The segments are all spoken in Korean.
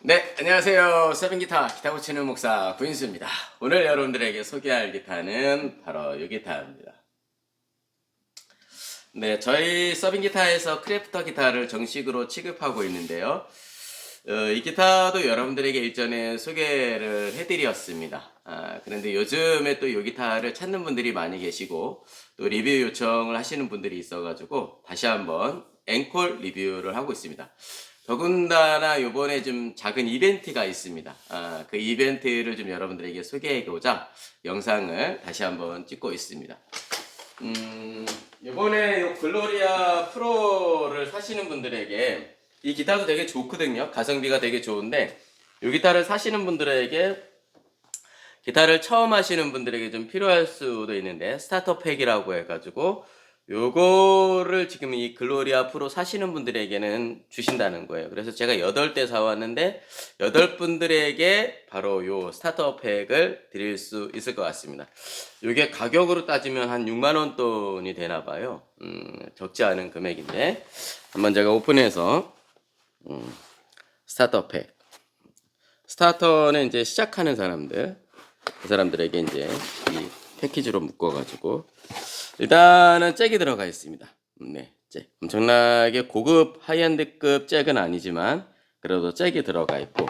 네, 안녕하세요. 서빙기타 기타 고치는 목사 구인수입니다. 오늘 여러분들에게 소개할 기타는 바로 이 기타입니다. 네, 저희 서빙기타에서 크래프터 기타를 정식으로 취급하고 있는데요. 이 기타도 여러분들에게 일전에 소개를 해드렸습니다. 그런데 요즘에 또 이 기타를 찾는 분들이 많이 계시고 또 리뷰 요청을 하시는 분들이 있어가지고 다시 한번 앵콜 리뷰를 하고 있습니다. 더군다나 요번에 좀 작은 이벤트가 있습니다. 그 이벤트를 좀 여러분들에게 소개하고자 영상을 다시 한번 찍고 있습니다. 요번에 요 글로리아 프로를 사시는 분들에게 이 기타도 되게 좋거든요. 가성비가 되게 좋은데 이 기타를 사시는 분들에게 기타를 처음 하시는 분들에게 좀 필요할 수도 있는데 스타터 팩이라고 해가지고 요거를 지금 이 글로리아 프로 사시는 분들에게는 주신다는 거예요. 그래서 제가 8대 사왔는데 8분들에게 바로 요 스타터 팩을 드릴 수 있을 것 같습니다. 요게 가격으로 따지면 한 6만원 돈이 되나 봐요. 적지 않은 금액인데 한번 제가 오픈해서 스타터 팩, 스타터는 이제 시작하는 사람들, 그 사람들에게 이제 이 패키지로 묶어가지고 일단은 잭이 들어가 있습니다. 네, 잭. 엄청나게 고급 하이엔드급 잭은 아니지만 그래도 잭이 들어가 있고,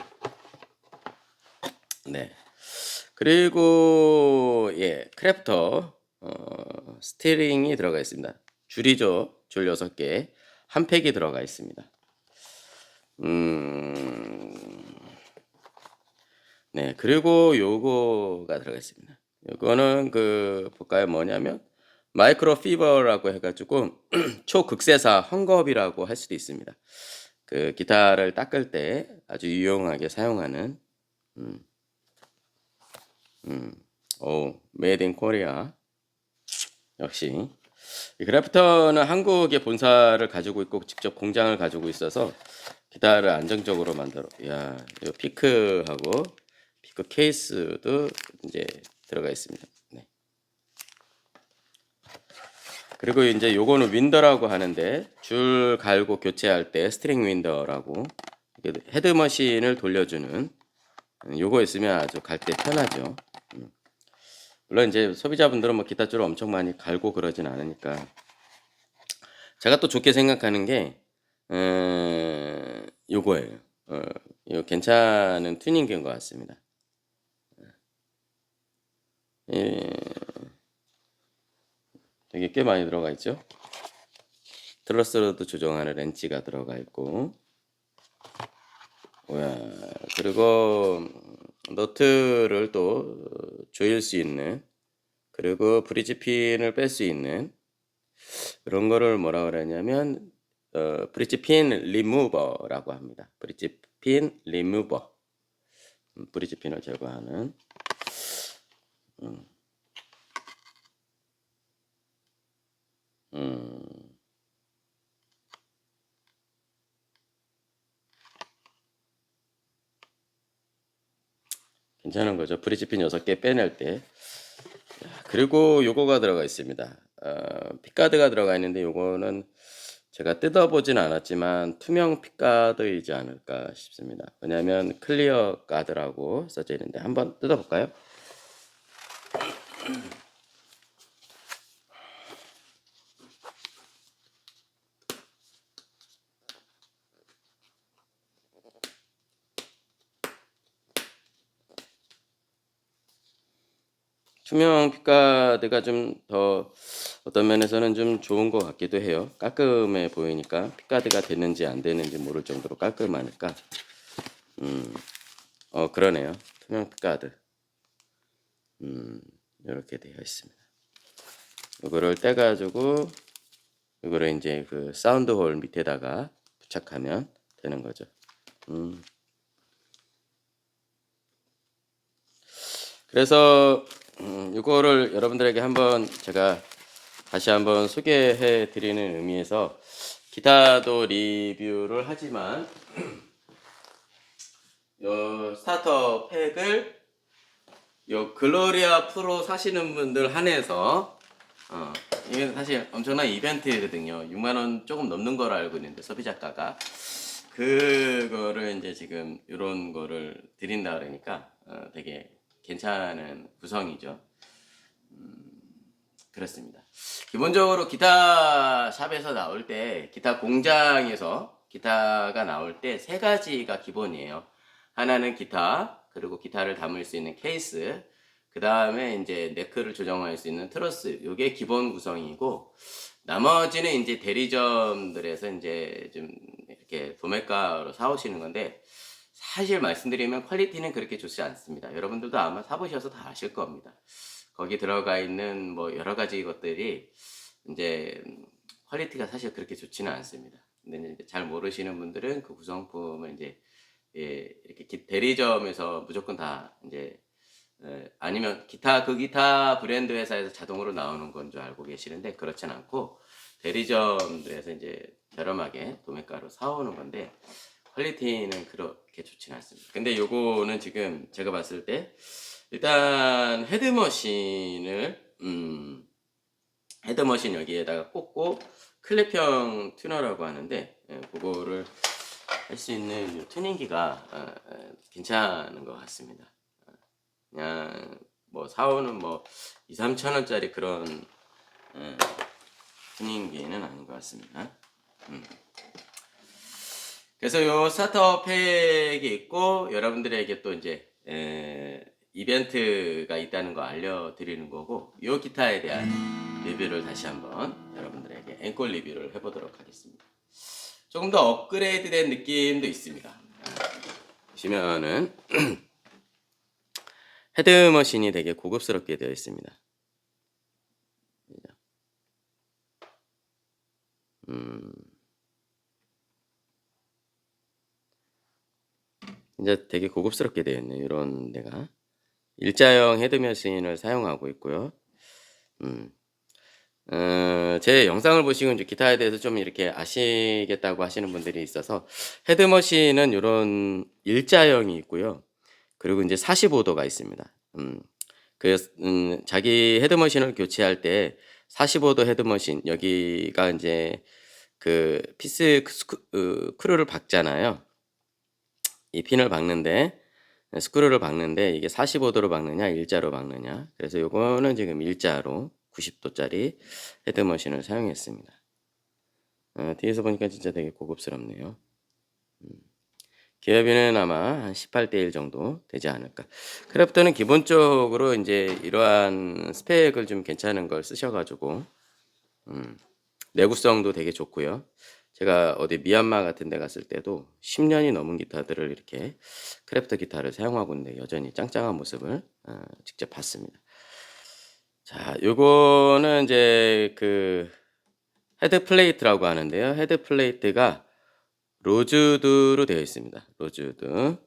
네. 그리고 예, 크래프터 스티링이 들어가 있습니다. 줄이죠. 줄 6개. 한 팩이 들어가 있습니다. 네, 그리고 요거가 들어가 있습니다. 요거는 볼까요? 뭐냐면 마이크로 피버라고 해가지고 초극세사 헝겊이라고 할 수도 있습니다. 그 기타를 닦을 때 아주 유용하게 사용하는 메이드 인 코리아. 역시 이 크래프터는 한국에 본사를 가지고 있고 직접 공장을 가지고 있어서 기타를 안정적으로 만들어. 야, 이 피크하고 피크 케이스도 이제 들어가 있습니다. 네. 그리고 이제 요거는 윈더라고 하는데 줄 갈고 교체할 때 스트링 윈더라고 헤드머신을 돌려주는 요거 있으면 아주 갈 때 편하죠. 물론 이제 소비자분들은 뭐 기타 줄을 엄청 많이 갈고 그러진 않으니까 제가 또 좋게 생각하는 게 요거예요. 이거 괜찮은 튜닝기인 것 같습니다. 예, 되게 꽤 많이 들어가 있죠. 트러스로도 조정하는 렌치가 들어가 있고, 그리고 너트를 또 조일 수 있는, 그리고 브릿지 핀을 뺄 수 있는 그런 거를 뭐라 그러냐면 브릿지 핀 리무버라고 합니다. 브릿지 핀 리무버. 브릿지 핀을 제거하는. 괜찮은 거죠. 브릿지 핀 6개 빼낼 때. 그리고 요거가 들어가 있습니다. 핏가드가 들어가 있는데 요거는 제가 뜯어보진 않았지만 투명 핏가드이지 않을까 싶습니다. 왜냐하면 클리어 가드라고 써져 있는데 한번 뜯어볼까요? 투명 핏가드가 좀 더 어떤 면에서는 좀 좋은 것 같기도 해요. 깔끔해 보이니까 핏가드가 됐는지 안 됐는지 모를 정도로 깔끔하니까 그러네요. 투명 핏가드 이렇게 되어 있습니다. 이거를 떼가지고 이거를 이제 그 사운드 홀 밑에다가 부착하면 되는 거죠. 그래서 이거를 여러분들에게 한번 제가 다시 한번 소개해 드리는 의미에서 기타도 리뷰를 하지만 요 스타터 팩을 요 글로리아 프로 사시는 분들 한해서 이게 사실 엄청난 이벤트거든요. 6만원 조금 넘는 걸 알고 있는데 소비자가가 그거를 이제 지금 이런 거를 드린다 그러니까 되게 괜찮은 구성이죠. 그렇습니다. 기본적으로 기타 샵에서 나올 때, 기타 공장에서 기타가 나올 때 세 가지가 기본이에요. 하나는 기타, 그리고 기타를 담을 수 있는 케이스, 그 다음에 이제 네크를 조정할 수 있는 트러스, 요게 기본 구성이고, 나머지는 이제 대리점들에서 이제 좀 이렇게 도매가로 사오시는 건데, 사실 말씀드리면 퀄리티는 그렇게 좋지 않습니다. 여러분들도 아마 사보셔서 다 아실 겁니다. 거기 들어가 있는 뭐 여러 가지 것들이 이제 퀄리티가 사실 그렇게 좋지는 않습니다. 근데 이제 잘 모르시는 분들은 그 구성품을 이제 이렇게 대리점에서 무조건 다 이제 아니면 그 기타 브랜드 회사에서 자동으로 나오는 건 줄 알고 계시는데 그렇진 않고 대리점들에서 이제 저렴하게 도매가로 사오는 건데 퀄리티는 그렇게 좋지는 않습니다. 근데 요거는 지금 제가 봤을 때 일단 헤드머신 여기에다가 꽂고 클립형 튜너라고 하는데 그거를 할 수 있는 튜닝기가 괜찮은 것 같습니다. 그냥 뭐 사오는 뭐 2, 3천 원짜리 그런 튜닝기는 아닌 것 같습니다. 그래서 요 스타터 팩이 있고 여러분들에게 또 이제 이벤트가 있다는 거 알려드리는 거고 요 기타에 대한 리뷰를 다시 한번 여러분들에게 앵콜 리뷰를 해보도록 하겠습니다. 조금 더 업그레이드된 느낌도 있습니다. 보시면은 헤드머신이 되게 고급스럽게 되어 있습니다. 이제 되게 고급스럽게 되어 있네요. 이런 데가 일자형 헤드머신을 사용하고 있고요. 제 영상을 보시고 이제 기타에 대해서 좀 이렇게 아시겠다고 하시는 분들이 있어서 헤드머신은 이런 일자형이 있고요. 그리고 이제 45도가 있습니다. 자기 헤드머신을 교체할 때 45도 헤드머신 여기가 이제 그 피스 스크루를 박잖아요. 이 핀을 박는데 스크루를 박는데 이게 45도로 박느냐 일자로 박느냐. 그래서 요거는 지금 일자로 90도짜리 헤드머신을 사용했습니다. 뒤에서 보니까 진짜 되게 고급스럽네요. 기어비는 아마 한 18대 1 정도 되지 않을까. 크래프터는 기본적으로 이제 이러한 스펙을 좀 괜찮은 걸 쓰셔가지고 내구성도 되게 좋고요. 제가 어디 미얀마 같은 데 갔을 때도 10년이 넘은 기타들을 이렇게 크래프터 기타를 사용하고 있는데 여전히 짱짱한 모습을 직접 봤습니다. 자, 요거는 이제 그 헤드 플레이트라고 하는데요. 헤드 플레이트가 로즈우드로 되어 있습니다. 로즈우드.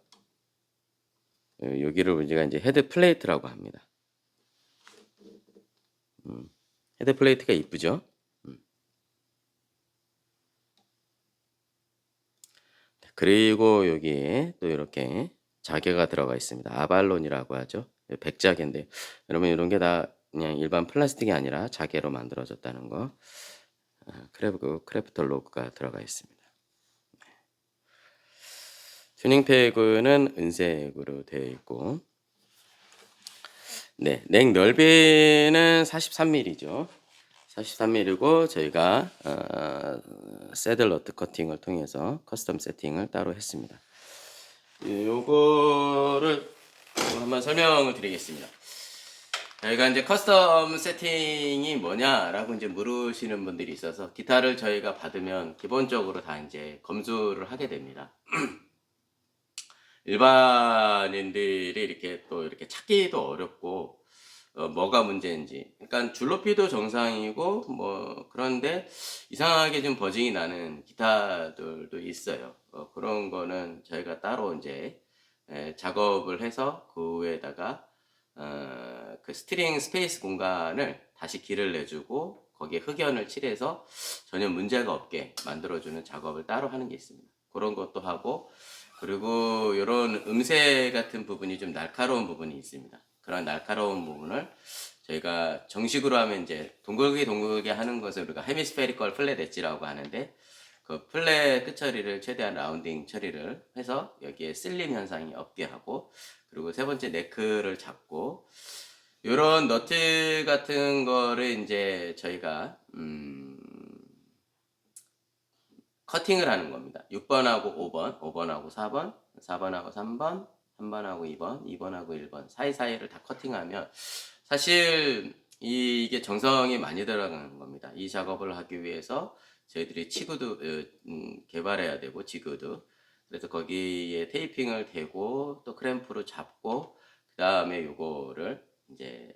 여기를 우리가 이제 헤드 플레이트라고 합니다. 헤드 플레이트가 이쁘죠? 그리고 여기에 또 이렇게 자개가 들어가 있습니다. 아발론이라고 하죠. 백자개인데 여러분 이런 게 다 그냥 일반 플라스틱이 아니라 자개로 만들어졌다는 거. 크래프터 로고가 들어가 있습니다. 튜닝 페그는 은색으로 되어 있고, 네, 넥 넓이는 43mm죠. 43mm고 저희가 새들 너트 커팅을 통해서 커스텀 세팅을 따로 했습니다. 요거를 한번 설명을 드리겠습니다. 저희가 이제 커스텀 세팅이 뭐냐라고 이제 물으시는 분들이 있어서 기타를 저희가 받으면 기본적으로 다 이제 검수를 하게 됩니다. 일반인들이 이렇게 또 이렇게 찾기도 어렵고 뭐가 문제인지. 그러니까 줄 높이도 정상이고 뭐 그런데 이상하게 좀 버징이 나는 기타들도 있어요. 그런 거는 저희가 따로 이제 작업을 해서 그 위에다가 그 스트링 스페이스 공간을 다시 길을 내주고 거기에 흑연을 칠해서 전혀 문제가 없게 만들어주는 작업을 따로 하는 게 있습니다. 그런 것도 하고 그리고 이런 음색 같은 부분이 좀 날카로운 부분이 있습니다. 그런 날카로운 부분을 저희가 정식으로 하면 이제 동글게 하는 것을 우리가 헤미스페리컬 플랫 엣지라고 하는데 그 플랫 끝 처리를 최대한 라운딩 처리를 해서 여기에 슬림 현상이 없게 하고, 그리고 세 번째 네크를 잡고, 요런 너트 같은 거를 이제 저희가 커팅을 하는 겁니다. 6번하고 5번, 5번하고 4번, 4번하고 3번, 3번하고 2번, 2번하고 1번 사이사이를 다 커팅하면 사실 이게 정성이 많이 들어가는 겁니다. 이 작업을 하기 위해서 저희들이 치구도 개발해야 되고, 지그도. 그래서 거기에 테이핑을 대고 또 크램프로 잡고, 그 다음에 요거를 이제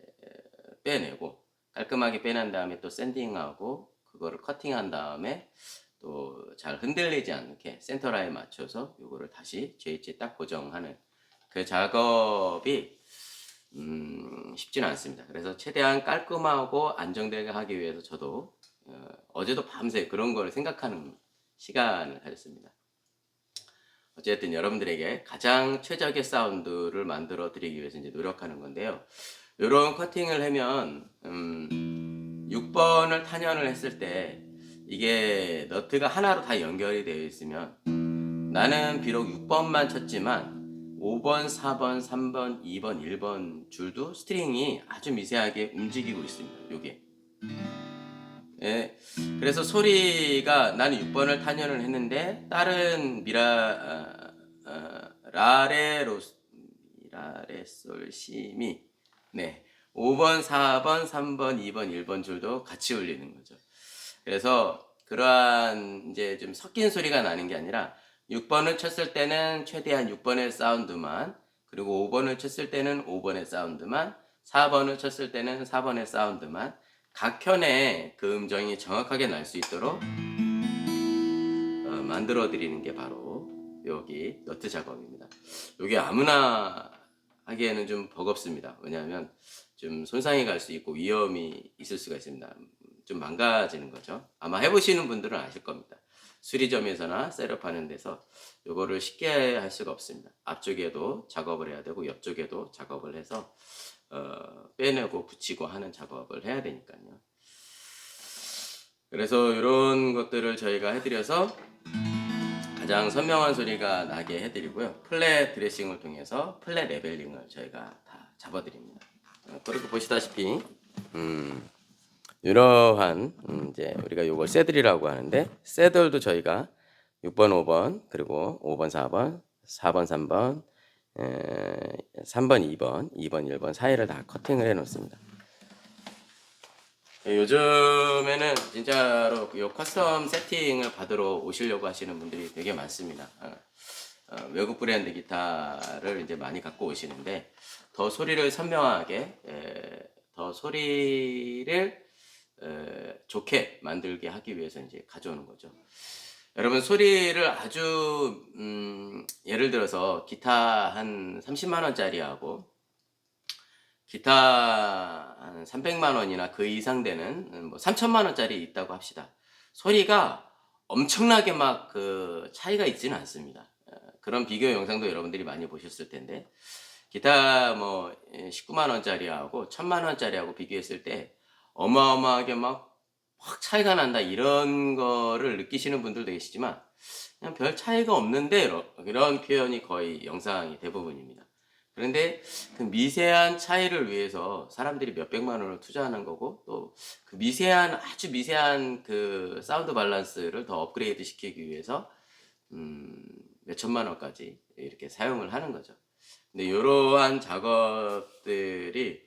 빼내고, 깔끔하게 빼낸 다음에 또 샌딩하고 그거를 커팅한 다음에 또 잘 흔들리지 않게 센터라인 맞춰서 요거를 다시 JH에 딱 고정하는 그 작업이 쉽지는 않습니다. 그래서 최대한 깔끔하고 안정되게 하기 위해서 저도 어제도 밤새 그런 거를 생각하는 시간을 가졌습니다. 어쨌든 여러분들에게 가장 최적의 사운드를 만들어 드리기 위해서 이제 노력하는 건데요. 이런 커팅을 하면 6번을 탄현을 했을 때 이게 너트가 하나로 다 연결이 되어 있으면 나는 비록 6번만 쳤지만 5번, 4번, 3번, 2번, 1번 줄도 스트링이 아주 미세하게 움직이고 있습니다. 요게. 예. 그래서 소리가 나는 6번을 탄현을 했는데 다른 라레 솔 시미 네 5번 4번 3번 2번 1번 줄도 같이 울리는 거죠. 그래서 그러한 이제 좀 섞인 소리가 나는 게 아니라 6번을 쳤을 때는 최대한 6번의 사운드만, 그리고 5번을 쳤을 때는 5번의 사운드만, 4번을 쳤을 때는 4번의 사운드만, 각 편의 그 음정이 정확하게 날 수 있도록 만들어 드리는 게 바로 여기 너트 작업입니다. 여기 아무나 하기에는 좀 버겁습니다. 왜냐하면 좀 손상이 갈 수 있고 위험이 있을 수가 있습니다. 좀 망가지는 거죠. 아마 해보시는 분들은 아실 겁니다. 수리점에서나 셋업하는 데서 이거를 쉽게 할 수가 없습니다. 앞쪽에도 작업을 해야 되고 옆쪽에도 작업을 해서 빼내고 붙이고 하는 작업을 해야 되니까요. 그래서 이런 것들을 저희가 해드려서 가장 선명한 소리가 나게 해드리고요. 플랫 드레싱을 통해서 플랫 레벨링을 저희가 다 잡아드립니다. 그렇게 보시다시피 이러한 이제 우리가 이걸 새들이라고 하는데, 새들도 저희가 6번, 5번, 그리고 5번, 4번, 4번, 3번, 3번, 2번, 2번, 1번 사이를 다 커팅을 해 놓습니다. 요즘에는 진짜로 이 커스텀 세팅을 받으러 오시려고 하시는 분들이 되게 많습니다. 외국 브랜드 기타를 이제 많이 갖고 오시는데 더 소리를 선명하게, 더 소리를 좋게 만들게 하기 위해서 이제 가져오는 거죠. 여러분 소리를 아주 예를 들어서 기타 한 30만 원짜리하고 기타 한 300만 원이나 그 이상 되는 뭐 3천만 원짜리 있다고 합시다. 소리가 엄청나게 막 그 차이가 있지는 않습니다. 그런 비교 영상도 여러분들이 많이 보셨을 텐데 기타 뭐 19만 원짜리하고 1000만 원짜리하고 비교했을 때 어마어마하게 막 확 차이가 난다 이런 거를 느끼시는 분들도 계시지만 그냥 별 차이가 없는데 이런 표현이 거의 영상이 대부분입니다. 그런데 그 미세한 차이를 위해서 사람들이 몇백만 원을 투자하는 거고, 또 그 미세한 아주 미세한 그 사운드 밸런스를 더 업그레이드 시키기 위해서 몇천만 원까지 이렇게 사용을 하는 거죠. 근데 이러한 작업들이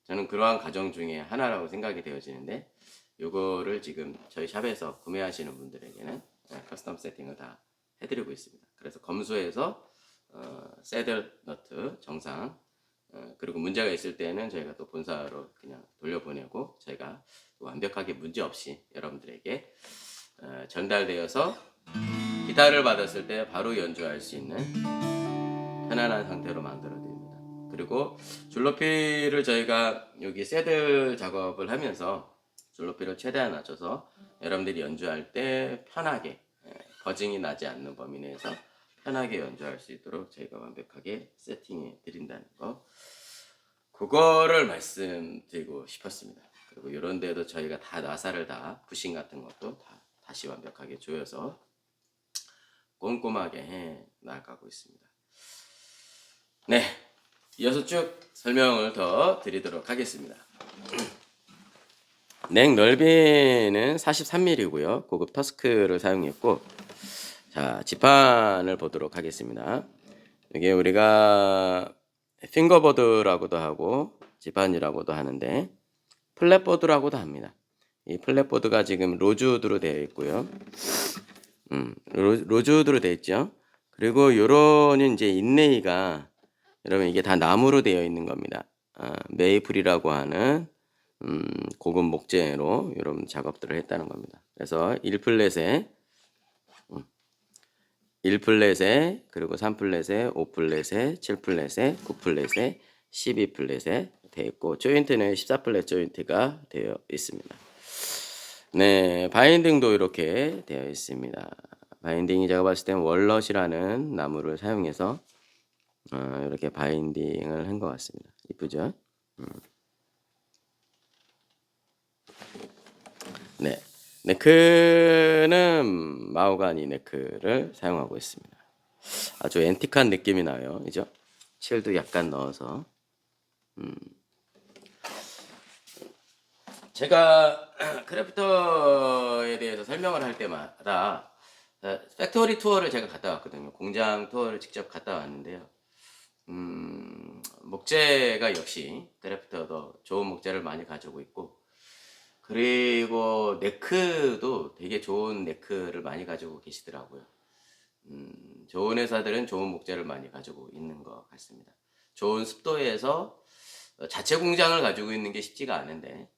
저는 그러한 과정 중에 하나라고 생각이 되어지는데, 요거를 지금 저희 샵에서 구매하시는 분들에게는 커스텀 세팅을 다 해드리고 있습니다. 그래서 검수해서 새들 너트 정상, 그리고 문제가 있을 때는 저희가 또 본사로 그냥 돌려보내고 저희가 완벽하게 문제 없이 여러분들에게 전달되어서 기타를 받았을 때 바로 연주할 수 있는 편안한 상태로 만들어 드립니다. 그리고 줄높이를 저희가 여기 새들 작업을 하면서 줄높이를 최대한 낮춰서 여러분들이 연주할 때 편하게, 버징이 나지 않는 범위 내에서 편하게 연주할 수 있도록 저희가 완벽하게 세팅해 드린다는 거, 그거를 말씀드리고 싶었습니다. 그리고 이런 데도 저희가 다 나사를 다 부싱 같은 것도 다시 완벽하게 조여서 꼼꼼하게 해 나가고 있습니다. 네, 이어서 쭉 설명을 더 드리도록 하겠습니다. 냉 넓이는 43mm고요. 고급 터스크를 사용했고, 자, 지판을 보도록 하겠습니다. 이게 우리가 핑거보드라고도 하고 지판이라고도 하는데 플랫보드라고도 합니다. 이 플랫보드가 지금 로즈우드로 되어 있고요. 로즈우드로 되어 있죠. 그리고 요런 이제 인레이가 여러분 이게 다 나무로 되어 있는 겁니다. 메이플이라고 하는 고급 목재로 이런 작업들을 했다는 겁니다. 그래서 1플랫에 그리고 3플랫에 5플랫에 7플랫에 9플랫에 12플랫에 되어 있고 조인트는 14플랫 조인트가 되어 있습니다. 네, 바인딩도 이렇게 되어 있습니다. 바인딩이 제가 봤을 때는 월넛이라는 나무를 사용해서 이렇게 바인딩을 한 것 같습니다. 이쁘죠? 네, 네크는 마호가니 네크를 사용하고 있습니다. 아주 앤틱한 느낌이 나요. 그죠? 칠도 약간 넣어서. 제가 크래프터에 대해서 설명을 할 때마다 팩토리 투어를 제가 갔다 왔거든요. 공장 투어를 직접 갔다 왔는데요. 목재가 역시 크래프터도 좋은 목재를 많이 가지고 있고, 그리고 네크도 되게 좋은 네크를 많이 가지고 계시더라고요. 좋은 회사들은 좋은 목재를 많이 가지고 있는 것 같습니다. 좋은 습도에서 자체 공장을 가지고 있는 게 쉽지가 않은데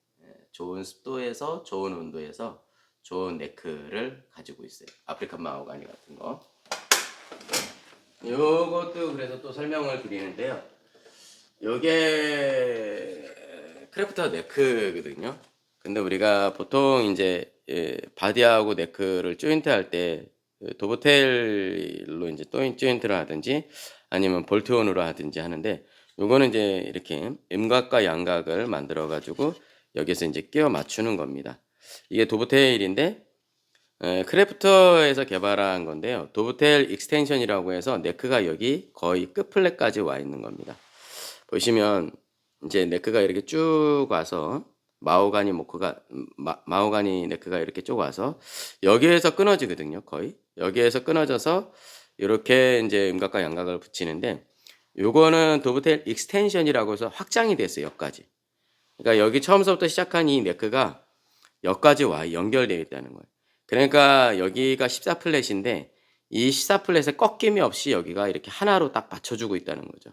좋은 습도에서 좋은 온도에서 좋은 네크를 가지고 있어요. 아프리칸 마호가니 같은 거. 요것도 그래서 또 설명을 드리는데요. 요게 크래프터 네크거든요. 근데 우리가 보통 이제 바디하고 네크를 조인트 할 때 도브테일로 이제 조인트를 하든지 아니면 볼트온으로 하든지 하는데, 요거는 이제 이렇게 음각과 양각을 만들어 가지고 여기서 이제 끼워 맞추는 겁니다. 이게 도브테일인데 크래프터에서 개발한 건데요. 도브테일 익스텐션이라고 해서 네크가 여기 거의 끝 플랫까지 와 있는 겁니다. 보시면 이제 네크가 이렇게 쭉 와서 마호가니 네크가 이렇게 쭉 와서 여기에서 끊어지거든요. 거의 여기에서 끊어져서 이렇게 이제 음각과 양각을 붙이는데, 요거는 도브테일 익스텐션이라고 해서 확장이 됐어요. 여기까지. 그러니까 여기 처음부터 시작한 이 네크가 여기까지 와 연결되어 있다는 거예요. 그러니까 여기가 14플랫인데 이 14플랫에 꺾임이 없이 여기가 이렇게 하나로 딱 받쳐주고 있다는 거죠.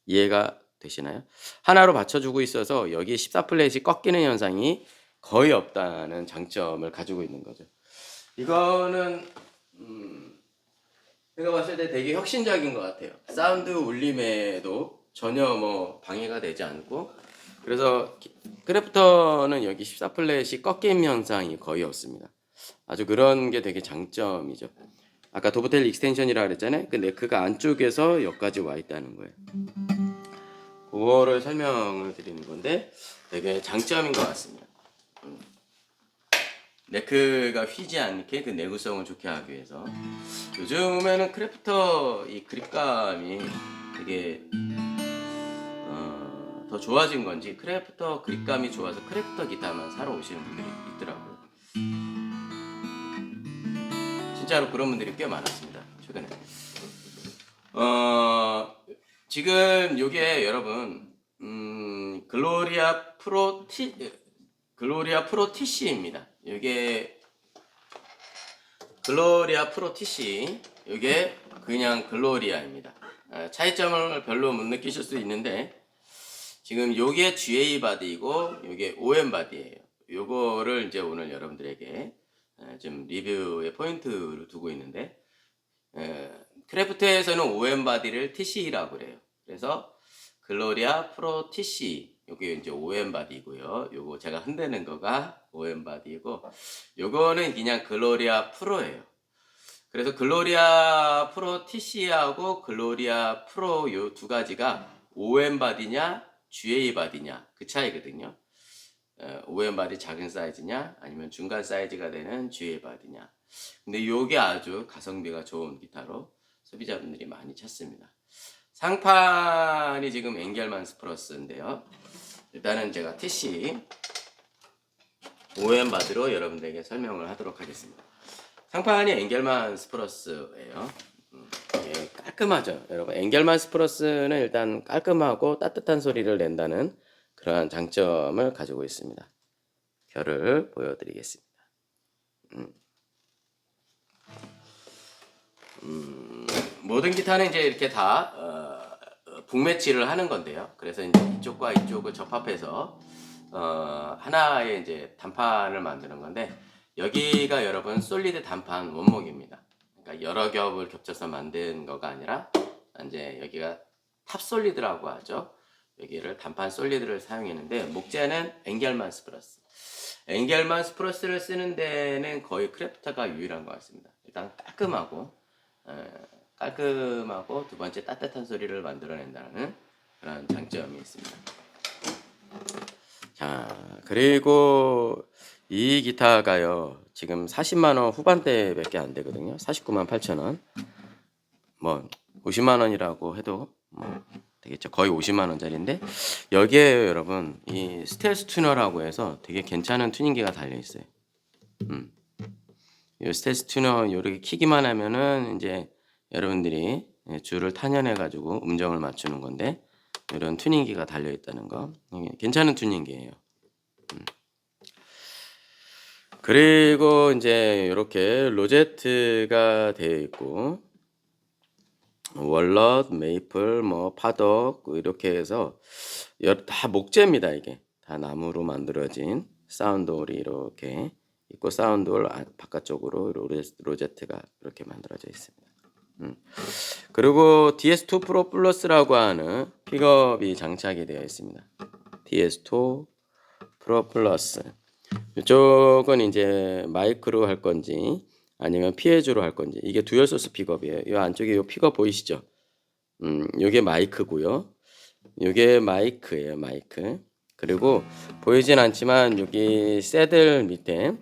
이해가 되시나요? 하나로 받쳐주고 있어서 여기 14플랫이 꺾이는 현상이 거의 없다는 장점을 가지고 있는 거죠. 이거는 제가 봤을 때 되게 혁신적인 것 같아요. 사운드 울림에도 전혀 뭐 방해가 되지 않고, 그래서 크래프터는 여기 14플랫이 꺾임 현상이 거의 없습니다. 아주 그런 게 되게 장점이죠. 아까 도브테일 익스텐션이라 그랬잖아요. 그 네크가 안쪽에서 여기까지 와 있다는 거예요. 그거를 설명을 드리는 건데 되게 장점인 것 같습니다. 네크가 휘지 않게 그 내구성을 좋게 하기 위해서 요즘에는 크래프터 이 그립감이 되게 더 좋아진 건지 크래프터 그립감이 좋아서 크래프터 기타만 사러 오시는 분들이 있더라고요. 진짜로 그런 분들이 꽤 많았습니다. 최근에. 지금 요게 여러분 글로리아 프로 TC입니다. 요게 글로리아 프로 TC, 요게 그냥 글로리아입니다. 차이점을 별로 못 느끼실 수 있는데 지금 요게 GA 바디이고 요게 OM 바디예요. 요거를 이제 오늘 여러분들에게 좀 리뷰의 포인트로 두고 있는데, 크래프트에서는 OM 바디를 TC라고 그래요. 그래서 글로리아 프로 TC, 요게 이제 OM 바디고요. 요거 제가 흔드는 거가 OM 바디고, 요거는 그냥 글로리아 프로예요. 그래서 글로리아 프로 TC하고 글로리아 프로 요 두 가지가 OM 바디냐 GA 바디냐 그 차이거든요. OM 바디 작은 사이즈냐 아니면 중간 사이즈가 되는 GA 바디냐. 근데 요게 아주 가성비가 좋은 기타로 소비자분들이 많이 찾습니다. 상판이 지금 엥겔만스 플러스인데요. 일단은 제가 TC OM 바디로 여러분들에게 설명을 하도록 하겠습니다. 상판이 엥겔만스 플러스예요. 예, 깔끔하죠. 여러분 엥겔만스 플러스는 일단 깔끔하고 따뜻한 소리를 낸다는 그러한 장점을 가지고 있습니다. 결을 보여드리겠습니다. 모든 기타는 이제 이렇게 다 북매치를 하는 건데요. 그래서 이제 이쪽과 이쪽을 접합해서 하나의 이제 단판을 만드는 건데, 여기가 여러분 솔리드 단판 원목입니다. 그러니까 여러 겹을 겹쳐서 만든 거가 아니라 이제 여기가 탑 솔리드라고 하죠. 여기를 단판 솔리드를 사용했는데, 목재는 엥겔만스 플러스. 엥겔만스 플러스를 쓰는 데는 거의 크래프트가 유일한 것 같습니다. 일단 깔끔하고 두 번째 따뜻한 소리를 만들어낸다는 그런 장점이 있습니다. 자, 그리고 이 기타가요, 지금 40만원 후반대밖에 안 되거든요. 49만 8천원. 뭐 50만 원이라고 해도 뭐 되겠죠. 거의 50만 원짜리인데, 여기에 여러분 이 스텔스 튜너라고 해서 되게 괜찮은 튜닝기가 달려 있어요. 이 스텔스 튜너 이렇게 키기만 하면은 이제 여러분들이 줄을 탄현해 가지고 음정을 맞추는 건데, 이런 튜닝기가 달려 있다는 거, 괜찮은 튜닝기예요. 그리고 이제 이렇게 로제트가 되어 있고, 월넛, 메이플, 뭐 파덕 이렇게 해서 다 목재입니다. 이게 다 나무로 만들어진 사운드홀이 이렇게 있고, 사운드홀 바깥쪽으로 로제트가 이렇게 만들어져 있습니다. 그리고 DS2 프로 플러스라고 하는 픽업이 장착이 되어 있습니다. DS2 프로 플러스. 이쪽은 이제 마이크로 할 건지 아니면 피에조로 할 건지, 이게 듀얼 소스 픽업이에요. 이 안쪽에 이 픽업 보이시죠? 요게 마이크고요. 요게 마이크예요, 마이크. 그리고 보이진 않지만 여기 새들 밑에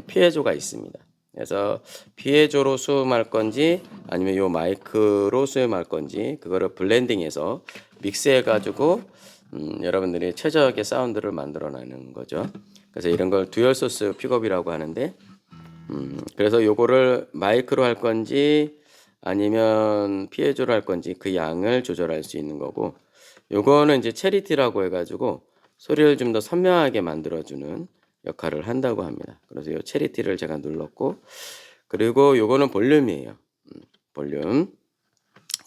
피에조가 있습니다. 그래서 피에조로 수음할 건지 아니면 요 마이크로 수음할 건지, 그거를 블렌딩해서 믹스해 가지고 여러분들이 최적의 사운드를 만들어내는 거죠. 그래서 이런 걸 듀얼 소스 픽업이라고 하는데, 그래서 요거를 마이크로 할 건지 아니면 피에조로 할 건지 그 양을 조절할 수 있는 거고, 요거는 이제 체리티라고 해가지고 소리를 좀 더 선명하게 만들어주는 역할을 한다고 합니다. 그래서 요 체리티를 제가 눌렀고, 그리고 요거는 볼륨이에요. 볼륨.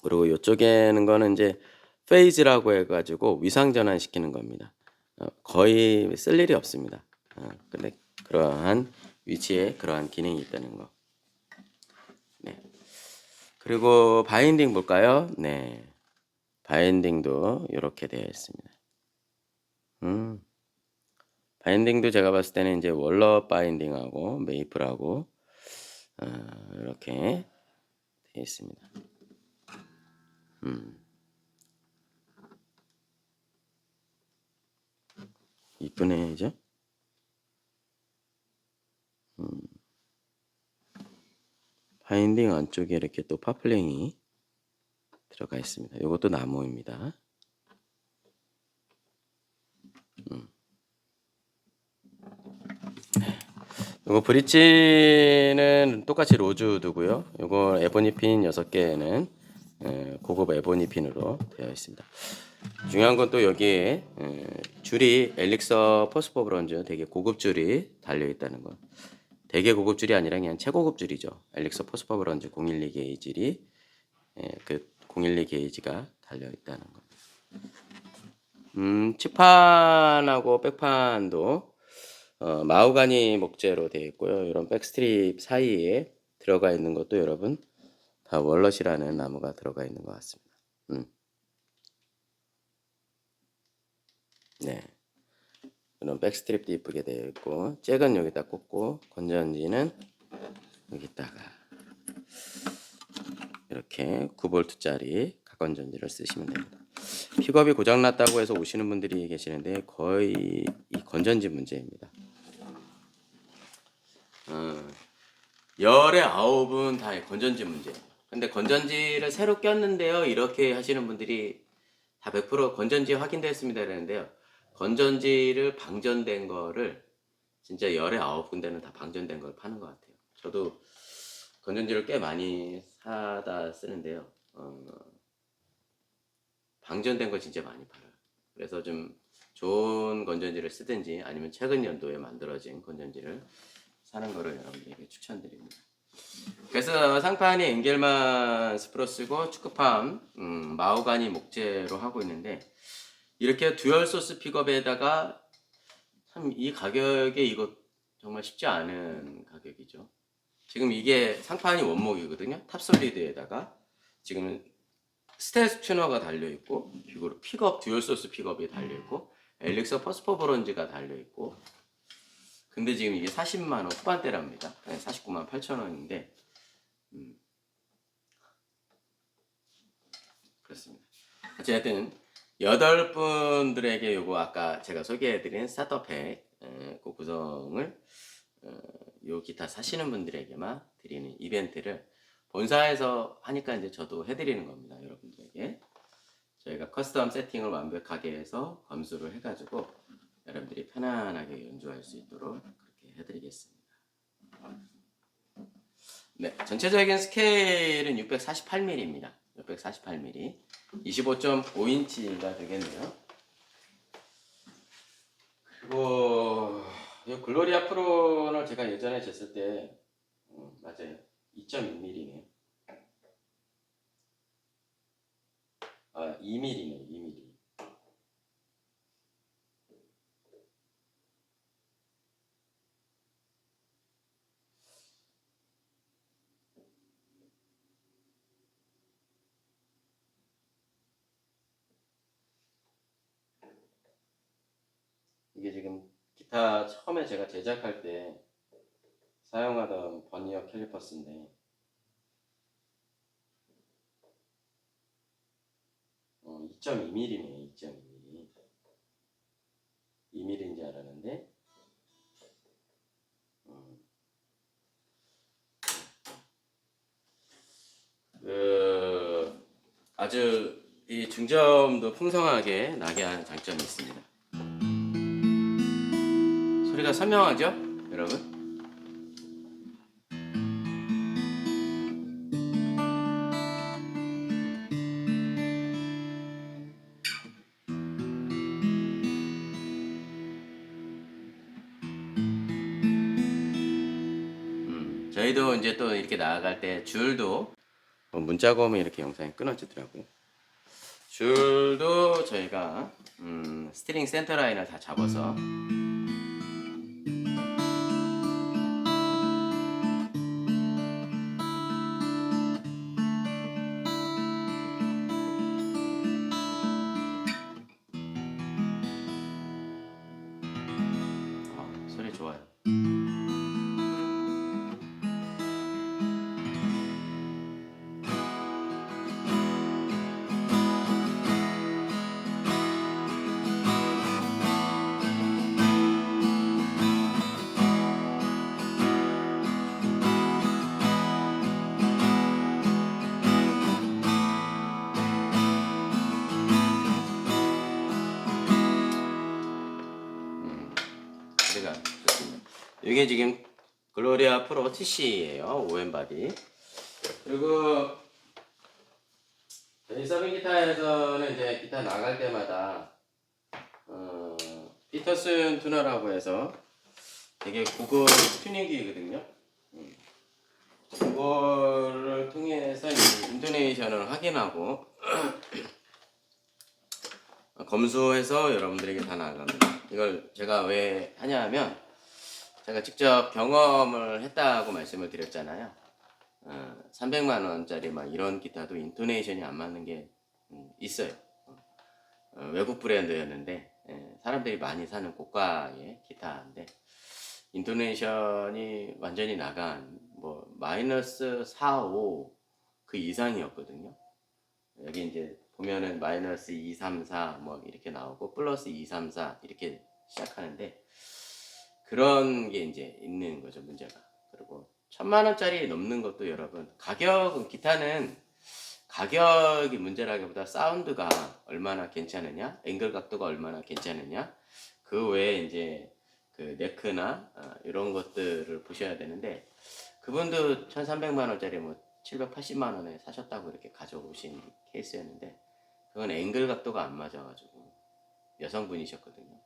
그리고 요쪽에는 거는 이제 페이즈라고 해가지고 위상 전환 시키는 겁니다. 거의 쓸 일이 없습니다. 근데 그러한 위치에 그러한 기능이 있다는 거. 네. 그리고 바인딩 볼까요? 네. 바인딩도 이렇게 되어 있습니다. 바인딩도 제가 봤을 때는 이제 월넛 바인딩하고 메이플하고 이렇게 되어 있습니다. 이쁘네, 이제. 바인딩 안쪽에 이렇게 또 파플링이 들어가 있습니다. 이것도 나무입니다. 이거 브릿지는 똑같이 로즈우드고요. 이거 에보니 핀 6개는 고급 에보니 핀으로 되어 있습니다. 중요한 건 또 여기에 줄이 엘릭서 포스퍼 브론즈 되게 고급 줄이 달려 있다는 거. 되게 고급 줄이 아니라 그냥 최고급 줄이죠. 엘릭서 포스퍼 브론즈 012 게이지리, 그 012 게이지가 달려 있다는 거. 치판하고 백판도 마호가니 목재로 되어 있고요. 이런 백스트립 사이에 들어가 있는 것도 여러분 다 월넛이라는 나무가 들어가 있는 것 같습니다. 네, 이런 백스트립도 이쁘게 되어 있고, 잭은 여기다 꽂고 건전지는 여기다가 이렇게 9V짜리 각건전지를 쓰시면 됩니다. 픽업이 고장났다고 해서 오시는 분들이 계시는데 거의 이 건전지 문제입니다. 열의 9은 다 건전지 문제예요. 근데 건전지를 새로 꼈는데요, 이렇게 하시는 분들이 다 100% 건전지 확인됐습니다 이러는데요. 건전지를 방전된 거를 진짜 열의 9군데는 다 방전된 걸 파는 것 같아요. 저도 건전지를 꽤 많이 사다 쓰는데요. 방전된 거 진짜 많이 팔아요. 그래서 좀 좋은 건전지를 쓰든지 아니면 최근 연도에 만들어진 건전지를 사는 거를 여러분들에게 추천드립니다. 그래서 상판이 엔겔만 스프로스고 축구팜 마호가니 목재로 하고 있는데 이렇게 듀얼 소스 픽업에다가 참 이 가격에 이거 정말 쉽지 않은 가격이죠. 지금 이게 상판이 원목이거든요. 탑솔리드에다가 지금 스텔스 튜너가 달려있고 픽업 듀얼 소스 픽업이 달려있고 엘릭서 퍼스퍼 브론즈가 달려있고 근데 지금 이게 40만원 후반대랍니다. 49만 8천원인데 그렇습니다. 어쨌든 8분들에게 요거 아까 제가 소개해드린 스타터팩 그 구성을 요 기타 사시는 분들에게만 드리는 이벤트를 본사에서 하니까 이제 저도 해드리는 겁니다. 여러분들에게 저희가 커스텀 세팅을 완벽하게 해서 검수를 해가지고 여러분들이 편안하게 연주할 수 있도록 그렇게 해드리겠습니다. 네, 전체적인 스케일은 648mm입니다. 648mm 25.5인치가 되겠네요. 그리고 이 글로리아 프로를 제가 예전에 쟀을 때 맞아요. 2.2mm네요. 2mm네요. 2mm. 이게 지금 기타 처음에 제가 제작할 때 사용하던 버니어 캘리퍼스인데 2.2mm네요. 2.2mm. 2mm인지 알았는데 아주 이 중저음도 풍성하게 나게 하는 장점이 있습니다. 소리가 선명하죠, 여러분? 저희도 이제 또 이렇게 나아갈 때 줄도 문자가 오면 이렇게 영상이 끊어지더라고요. 줄도 저희가 스트링 센터 라인을 다 잡아서 소리 좋아요. 소리가 좋습니다. 이게 지금 글로리아 프로 TC예요. OM 바디. 그리고 저희 서빙 기타에서는 이제 기타 나갈 때마다 피터슨 투너라고 해서 되게 고급 튜닝기거든요. 그거를 통해서 인토네이션을 확인하고 검수해서 여러분들에게 다 나갑니다. 이걸 제가 왜 하냐면 제가 직접 경험을 했다고 말씀을 드렸잖아요. 300만 원짜리 막 이런 기타도 인토네이션이 안 맞는 게 있어요. 외국 브랜드였는데 사람들이 많이 사는 고가의 기타인데 인토네이션이 완전히 나간 뭐 마이너스 4, 5 그 이상이었거든요. 여기 이제 보면은 마이너스 2, 3, 4 뭐 이렇게 나오고 플러스 2, 3, 4 이렇게 시작하는데 그런 게 이제 있는 거죠, 문제가. 그리고 1,000만 원짜리 넘는 것도 여러분, 가격은, 기타는 가격이 문제라기보다 사운드가 얼마나 괜찮으냐, 앵글 각도가 얼마나 괜찮으냐, 그 외에 이제 그 네크나 이런 것들을 보셔야 되는데, 그분도 1,300만 원짜리 뭐 780만 원에 사셨다고 이렇게 가져오신 케이스였는데, 그건 앵글 각도가 안 맞아가지고 여성분이셨거든요.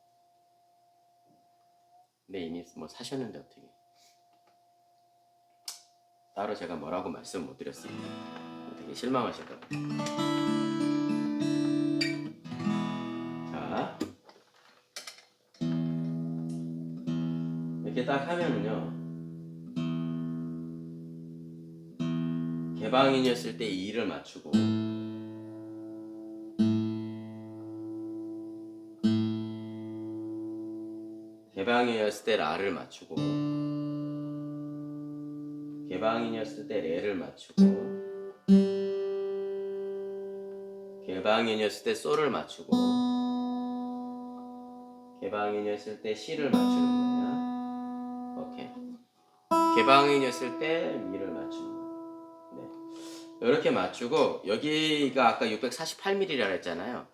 근데 이미 뭐 사셨는데 어떻게 따로 제가 뭐라고 말씀 못 드렸습니다. 되게 실망하실까 봐. 자, 이렇게 딱 하면은요, 개방인이었을 때 2를 맞추고, 개방인이었을 때 라를 맞추고, 개방인이었을 때 레를 맞추고, 개방인이었을 때 솔을 맞추고, 개방인이었을 때 C를 맞추는 거냐? 오케이. 개방인이었을 때 미를 맞추는 거야. 네. 이렇게 맞추고, 여기가 아까 648mm라 했잖아요.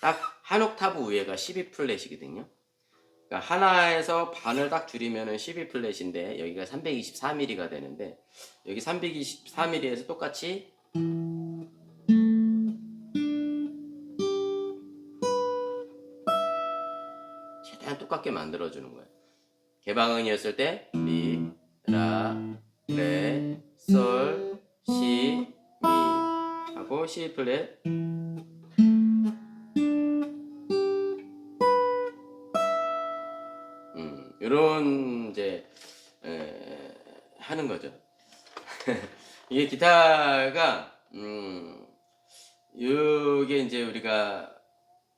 딱 한 옥타브 위에가 12플랫이거든요. 그러니까 하나에서 반을 딱 줄이면은 12플랫인데 여기가 324mm가 되는데, 여기 324mm에서 똑같이 최대한 똑같게 만들어주는 거예요. 개방음이었을 때 미, 라, 레, 솔, 시, 미 하고 C 플랫, 이런 이제 하는 거죠. 이게 기타가 이게 이제 우리가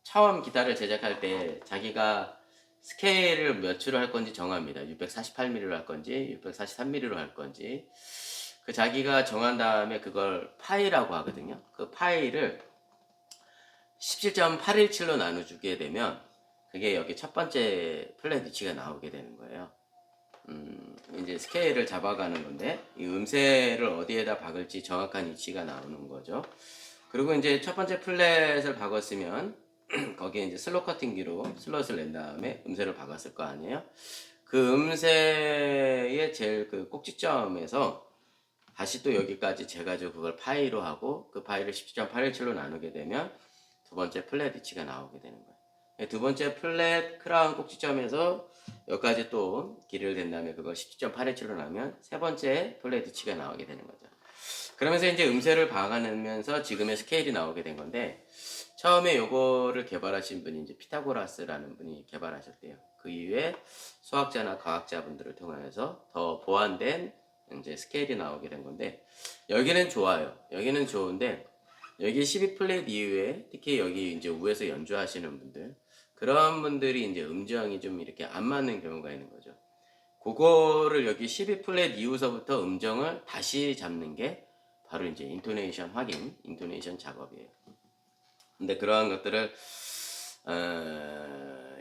처음 기타를 제작할 때 자기가 스케일을 몇으로 할 건지 정합니다. 648mm로 할 건지 643mm로 할 건지 그 자기가 정한 다음에 그걸 파이라고 하거든요. 그 파이를 17.817로 나눠주게 되면 그게 여기 첫 번째 플랫 위치가 나오게 되는 거예요. 이제 스케일을 잡아가는 건데 이 음새를 어디에다 박을지 정확한 위치가 나오는 거죠. 그리고 이제 첫 번째 플랫을 박았으면 거기에 이제 슬롯 커팅기로 슬롯을 낸 다음에 음새를 박았을 거 아니에요. 그 음새의 제일 그 꼭지점에서 다시 또 여기까지 재가지고 그걸 파이로 하고 그 파이를 17.817로 나누게 되면 두 번째 플랫 위치가 나오게 되는 거예요. 두 번째 플랫 크라운 꼭지점에서 여기까지 또 길이를 댄 다음에 그걸 17.817로 나면 세 번째 플랫 위치가 나오게 되는 거죠. 그러면서 이제 음새를 박아내면서 지금의 스케일이 나오게 된 건데, 처음에 요거를 개발하신 분이 이제 피타고라스라는 분이 개발하셨대요. 그 이후에 수학자나 과학자분들을 통해서 더 보완된 이제 스케일이 나오게 된 건데, 여기는 좋아요. 여기는 좋은데, 여기 12플랫 이후에 특히 여기 이제 위에서 연주하시는 분들, 그런 분들이 이제 음정이 좀 이렇게 안 맞는 경우가 있는 거죠. 그거를 여기 12플랫 이후서부터 음정을 다시 잡는 게 바로 이제 인토네이션 확인, 인토네이션 작업이에요. 근데 그러한 것들을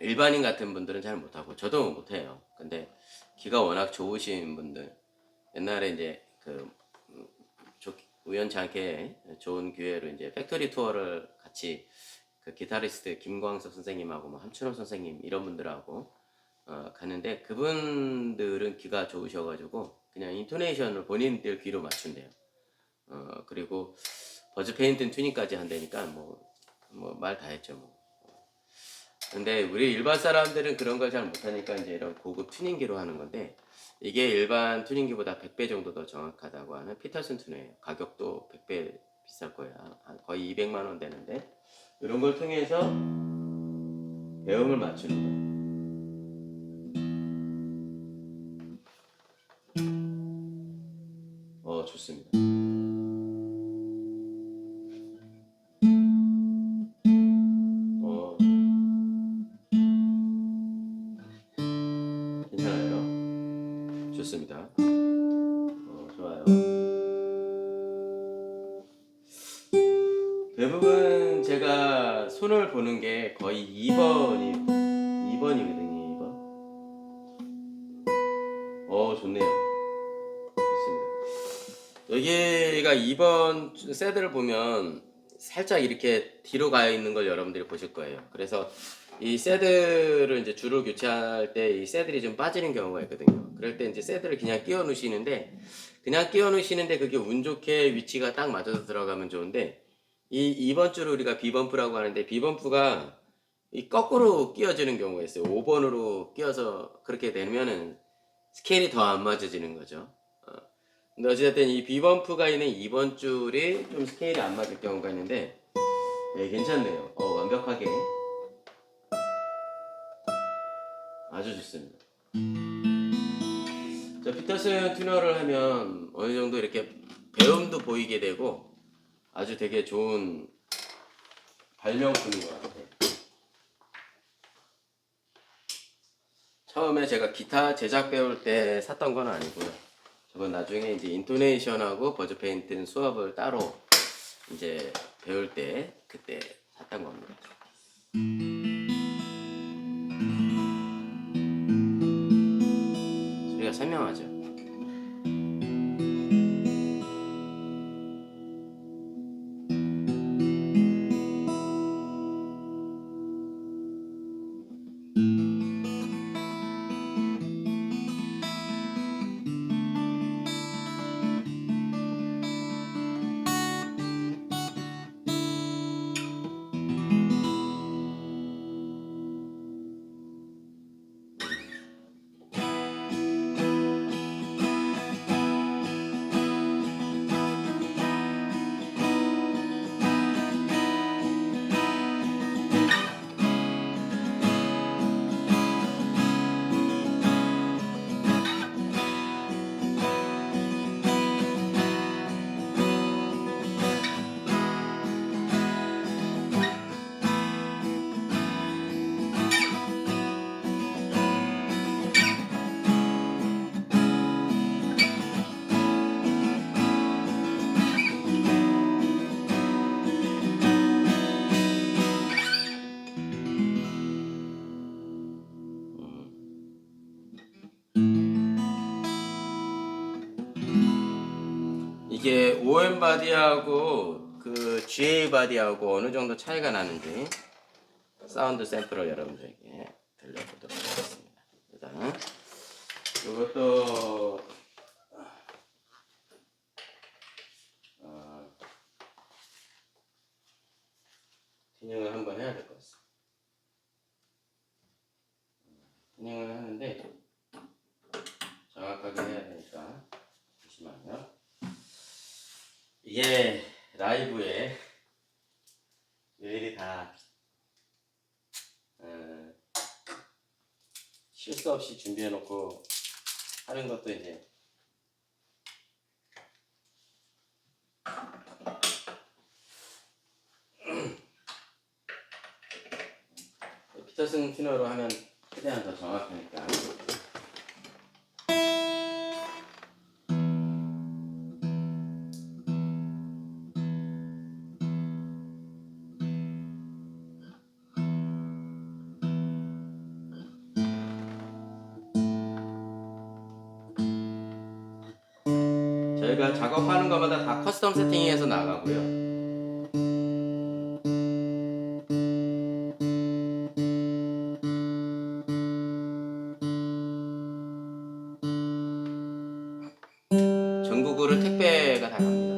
일반인 같은 분들은 잘 못하고 저도 못해요. 근데 귀가 워낙 좋으신 분들, 옛날에 이제 그 우연치 않게 좋은 기회로 이제 팩토리 투어를 같이 그 기타리스트 김광석 선생님하고 뭐 함춘호 선생님 이런 분들하고 가는데, 그분들은 귀가 좋으셔가지고 그냥 인토네이션을 본인들 귀로 맞춘대요. 그리고 버즈 페인트 튜닝까지 한다니까 뭐 말 다 했죠 뭐. 근데 우리 일반 사람들은 그런 걸 잘 못하니까 이제 이런 고급 튜닝기로 하는 건데, 이게 일반 튜닝기보다 100배 정도 더 정확하다고 하는 피터슨 튜너예요. 가격도 100배 비쌀 거야. 거의 200만 원 되는데, 이런 걸 통해서 배음을 맞추는 거예요. 좋습니다. 괜찮아요? 좋습니다. 좋아요. 대부분 제가 손을 보는 게 거의 2번이거든요. 2번. 좋네요. 좋습니다. 여기가 2번 세드를 보면 살짝 이렇게 뒤로 가 있는 걸 여러분들이 보실 거예요. 그래서 이 세드를 이제 줄을 교체할 때 이 세들이 좀 빠지는 경우가 있거든요. 그럴 때 이제 세드를 그냥 끼워 놓으시는데, 그게 운 좋게 위치가 딱 맞아서 들어가면 좋은데, 이 2번 줄을 우리가 B범프라고 하는데, B범프가 이 거꾸로 끼워지는 경우가 있어요. 5번으로 끼워서 그렇게 되면은 스케일이 더 안 맞아지는 거죠. 근데 어찌됐든 이 B범프가 있는 2번 줄이 좀 스케일이 안 맞을 경우가 있는데, 네, 괜찮네요. 완벽하게 아주 좋습니다. 자, 피터슨 튜너를 하면 어느 정도 이렇게 배움도 보이게 되고 아주 되게 좋은 발명품인 것 같아요. 처음에 제가 기타 제작 배울 때 샀던 건 아니고요. 저건 나중에 이제 인토네이션하고 버즈 페인트 수업을 따로 이제 배울 때 그때 샀던 겁니다. 소리가 선명하죠. 이게 OM 바디하고 그 GA 바디하고 어느 정도 차이가 나는지 사운드 샘플을 여러분들에게 들려보도록 하겠습니다. 일단 이것도 튜닝을 한번 해야 될 것 같습니다. 튜닝을 하는데 정확하게 해야 되니까 잠시만요. 이게 라이브에 일일이 다 실수 없이 준비해 놓고 하는 것도 이제 피터슨 튜너로 하면 최대한 더 정확하니까. 저희가 작업하는 것마다 다 커스텀 세팅해서 나가고요. 전국으로 택배가 다 갑니다.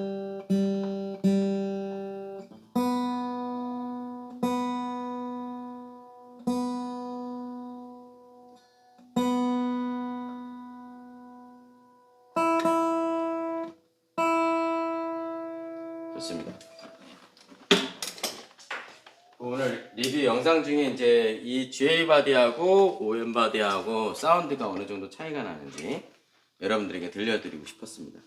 좋습니다. 오늘 리뷰 영상 중에 이제 이 GA 바디하고 OM 바디하고 사운드가 어느 정도 차이가 나는지 여러분들에게 들려드리고 싶었습니다.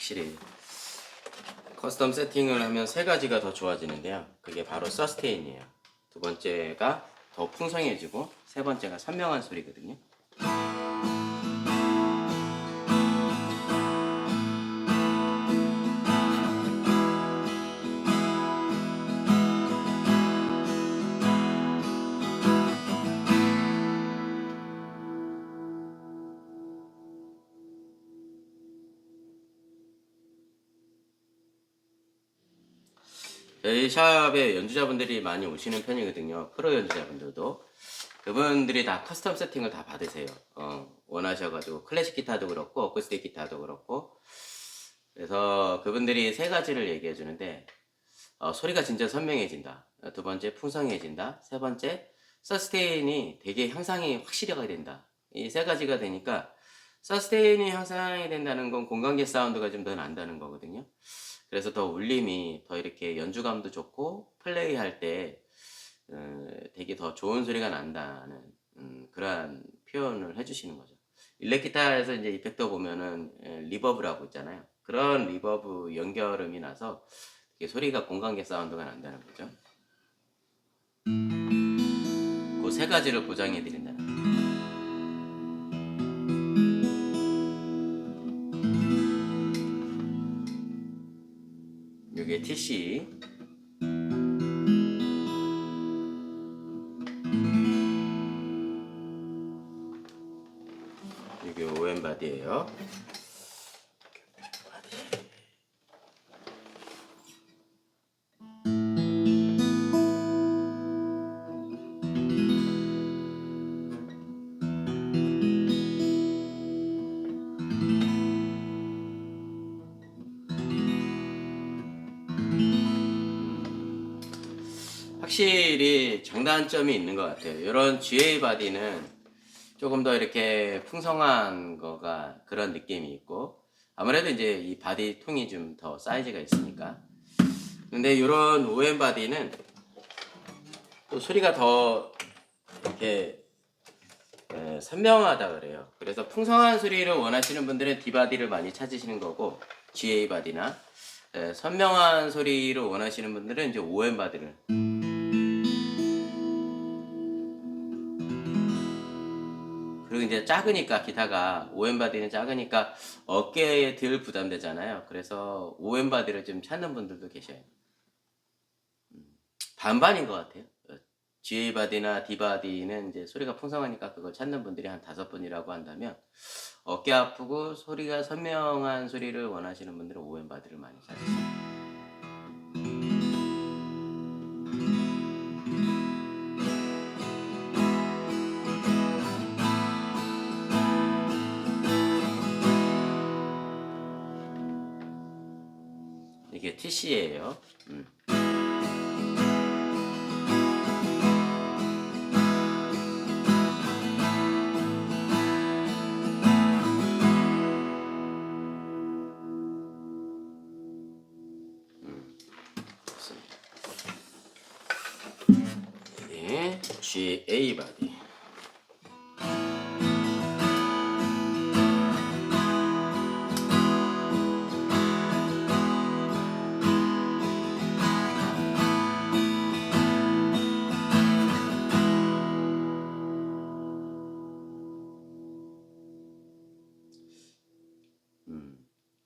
확실히 커스텀 세팅을 하면 세 가지가 더 좋아지는데요. 그게 바로 서스테인이에요. 두 번째가 더 풍성해지고 세 번째가 선명한 소리거든요. 저희 샵에 연주자분들이 많이 오시는 편이거든요. 프로 연주자분들도. 그분들이 다 커스텀 세팅을 다 받으세요. 원하셔가지고 클래식 기타도 그렇고 어쿠스틱 기타도 그렇고. 그래서 그분들이 세 가지를 얘기해 주는데 소리가 진짜 선명해진다. 두 번째 풍성해진다. 세 번째 서스테인이 되게 향상이 확실히 하게 된다. 이 세 가지가 되니까 서스테인이 향상이 된다는 건 공간계 사운드가 좀 더 난다는 거거든요. 그래서 더 울림이 더 이렇게 연주감도 좋고 플레이할 때 되게 더 좋은 소리가 난다는 그러한 표현을 해주시는 거죠. 일렉기타에서 이제 이펙터 보면은 리버브라고 있잖아요. 그런 리버브 연결음이 나서 되게 소리가 공간계 사운드가 난다는 거죠. 그 세 가지를 보장해 드린다는 거죠. 이게 TC, 이게 OM 바디예요. 확실히 장단점이 있는 것 같아요. 이런 GA 바디는 조금 더 이렇게 풍성한 거가 그런 느낌이 있고, 아무래도 이제 이 바디 통이 좀 더 사이즈가 있으니까. 근데 이런 OM 바디는 또 소리가 더 이렇게 선명하다 그래요. 그래서 풍성한 소리를 원하시는 분들은 D 바디를 많이 찾으시는 거고, GA 바디나 선명한 소리를 원하시는 분들은 이제 OM 바디를. 그리고 이제 작으니까 기타가 OM 바디는 작으니까 어깨에 덜 부담되잖아요. 그래서 OM 바디를 좀 찾는 분들도 계셔요. 반반인 것 같아요. GA 바디나 D 바디는 이제 소리가 풍성하니까 그걸 찾는 분들이 한 5분이라고 한다면, 어깨 아프고 소리가 선명한 소리를 원하시는 분들은 OM 바디를 많이 찾으세요. 이게 TC예요. 이게 GA 바디.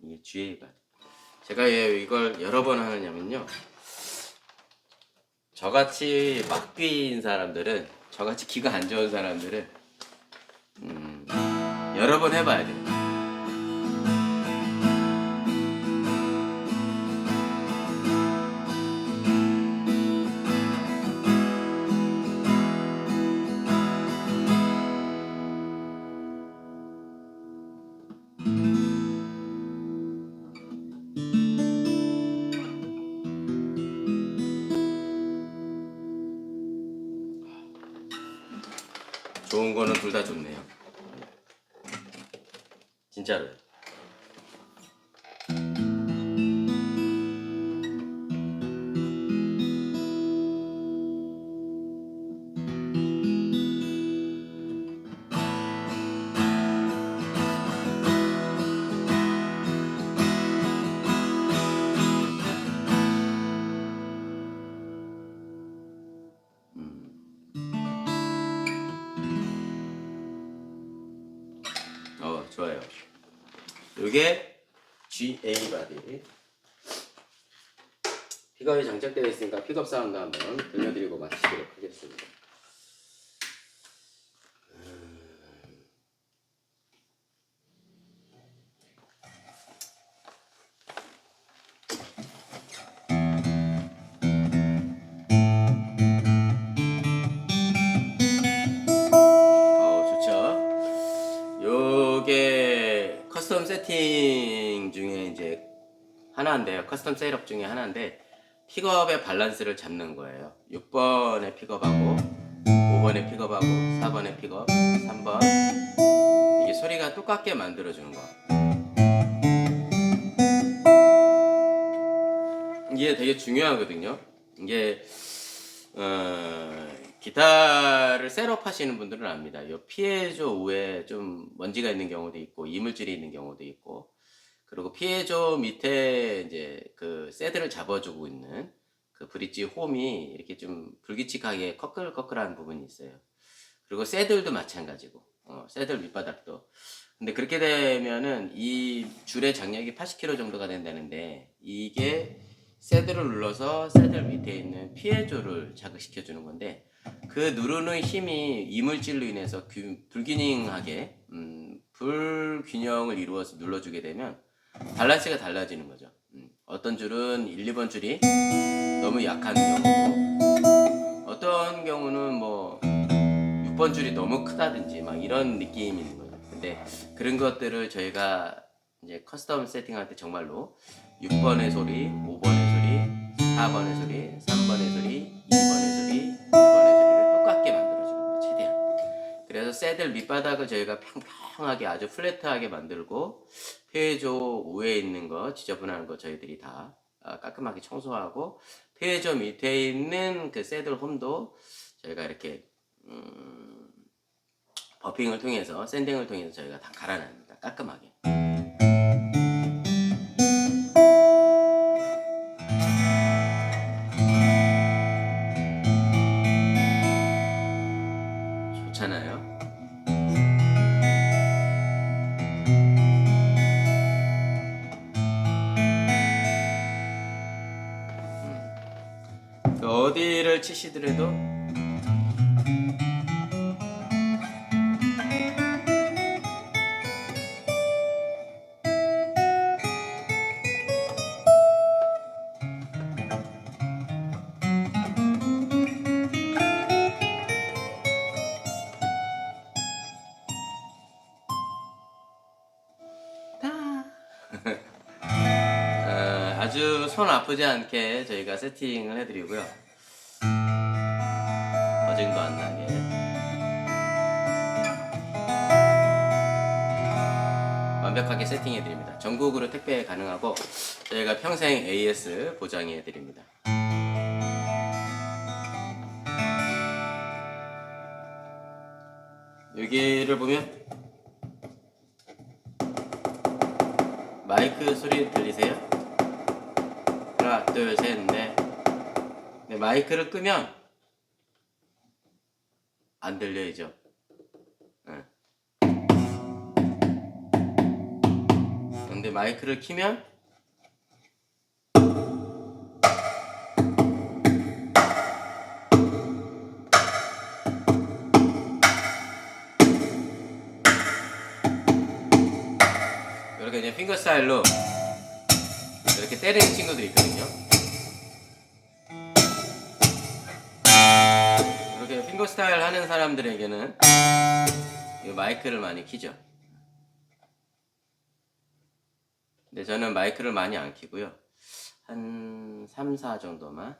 이게 GA 바디. 제가 왜 이걸 여러 번 하느냐면요, 저같이 막귀인 사람들은, 저같이 귀가 안 좋은 사람들은 여러 번 해봐야 돼요. 좋은 거는 둘 다 좋네요. 진짜로. 요게 GA 바디. 픽업이 장착되어 있으니까 픽업 사운드 한번 들려드리고 마치도록 하겠습니다. 좋죠. 요게 커스텀 세팅 중에 이제 하나인데요. 커스텀 셋업 중에 하나인데 픽업의 밸런스를 잡는 거예요. 6번에 픽업하고 5번에 픽업하고 4번에 픽업 3번 이게 소리가 똑같게 만들어주는 거. 이게 되게 중요하거든요. 이게 기타를 셋업 하시는 분들은 압니다. 이 피에조 우에 좀 먼지가 있는 경우도 있고 이물질이 있는 경우도 있고, 그리고 피에조 밑에 이제 그 새드를 잡아주고 있는 그 브릿지 홈이 이렇게 좀 불규칙하게 커끌커끌한 부분이 있어요. 그리고 새들도 마찬가지고, 새들 밑바닥도. 근데 그렇게 되면은 이 줄의 장력이 80kg 정도가 된다는데, 이게 새들을 눌러서 새들 밑에 있는 피에조를 자극시켜 주는 건데, 그 누르는 힘이 이물질로 인해서 불균형하게 불균형을 이루어서 눌러주게 되면 밸런스가 달라지는 거죠. 어떤 줄은 1, 2번 줄이 너무 약한 경우고, 어떤 경우는 뭐 6번 줄이 너무 크다든지 막 이런 느낌이 있는 거죠. 근데 그런 것들을 저희가 이제 커스텀 세팅할 때 정말로 6번의 소리, 5번의 소리, 4번의 소리, 3번의 소리, 2번의 소리, 1번의 소리를 똑같게 만들어주는 거예요. 최대한. 그래서 새들 밑바닥을 저희가 평평하게 아주 플랫하게 만들고, 폐조 위에 있는 거 지저분한 거 저희들이 다 깔끔하게 청소하고, 폐조 밑에 있는 그 새들 홈도 저희가 이렇게 버핑을 통해서, 샌딩을 통해서 저희가 다 갈아냅니다. 깔끔하게. 좋잖아요. 어디를 치시더라도 아주 손 아프지 않게 저희가 세팅을 해드리고요. 어징도 안 나게 완벽하게 세팅해드립니다. 전국으로 택배 가능하고 저희가 평생 AS 보장해드립니다. 여기를 보면 마이크 소리 들리세요? 하나, 둘, 셋, 넷. 네, 마이크를 끄면 안 들려야죠. 근데 마이크를 키면 이렇게 이제 핑거 스타일로 이렇게 때리는 친구들이 있거든요. 이렇게 핑거 스타일 하는 사람들에게는 이 마이크를 많이 키죠. 근데 저는 마이크를 많이 안 키고요. 한 3, 4 정도만.